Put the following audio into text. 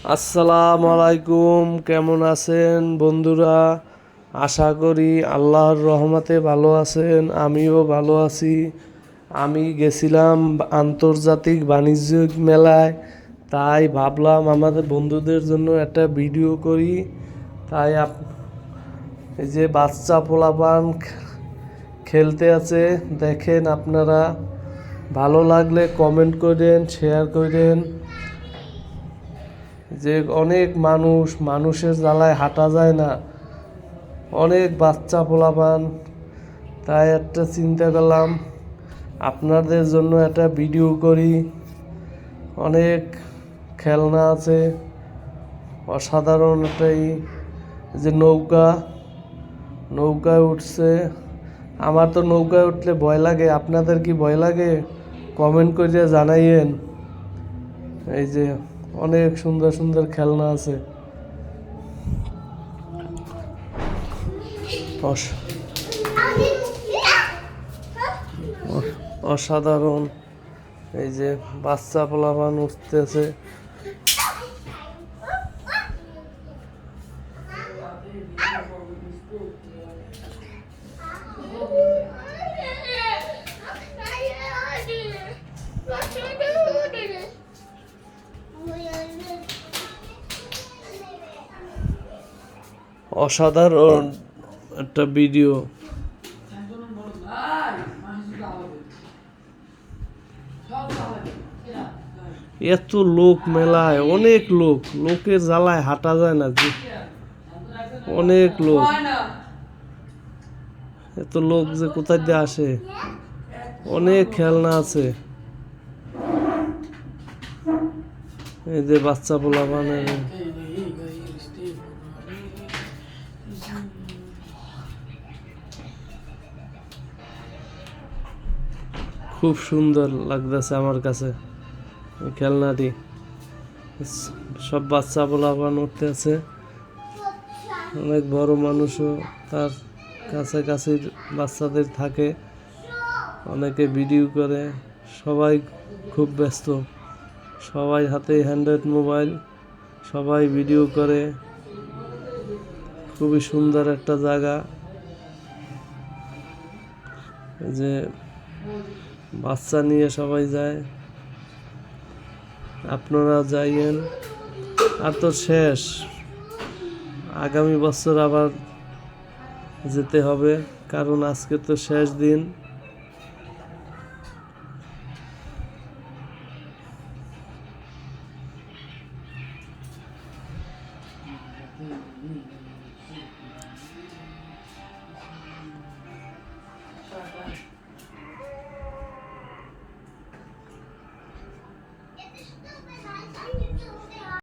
আসসালামু আলাইকুম, কেমন আছেন বন্ধুরা? আশা করি আল্লাহর রহমতে ভালো আছেন। আমিও ভালো আছি। আমি গেছিলাম আন্তর্জাতিক বাণিজ্যিক মেলায়, তাই ভাবলাম আমাদের বন্ধুদের জন্য একটা ভিডিও করি। তাই এই যে বাচ্চা পোলাপান খেলতে আছে, দেখেন আপনারা। ভালো লাগলে কমেন্ট করেন, শেয়ার করেন। যে অনেক মানুষের জ্বালায় হাঁটা যায় না, অনেক বাচ্চা পোলাপান। তাই একটা চিন্তা করলাম আপনাদের জন্য একটা ভিডিও করি। অনেক খেলনা আছে, অসাধারণ একটাই যে নৌকায় উঠছে। আমার তো নৌকায় উঠলে ভয় লাগে, আপনাদের কি ভয় লাগে? কমেন্ট করে জানাইয়েন। এই যে অনেক সুন্দর সুন্দর খেলনা আছে, অসাধারণ। এই যে বাচ্চা পোলাপান উঠতেছে। অসাধারণ একটা ভিডিও। এত লোক মেলায়, অনেক লোকের জ্বালায় হাঁটা যায় না যে, অনেক লোক। এত লোক যে কোথায় দিয়ে আসে। অনেক খেলনা আছে। এই যে বাচ্চা পোলাপানের খুব সুন্দর লাগতেছে আমার কাছে খেলনাটি। সব বাচ্চা পোলাপান উঠতে আছে। অনেক বড় মানুষও তার কাছাকাছি বাচ্চাদের থাকে, অনেকে ভিডিও করে। সবাই খুব ব্যস্ত, সবাই হাতে হ্যান্ড্রয়েড মোবাইল, সবাই ভিডিও করে। খুবই সুন্দর একটা জায়গা। যে বাচ্চা নিয়ে সবাই যায়, আপনারা যাইয়েন। আর তো শেষ, আগামী বছর আবার যেতে হবে, কারণ আজকে তো শেষ দিন।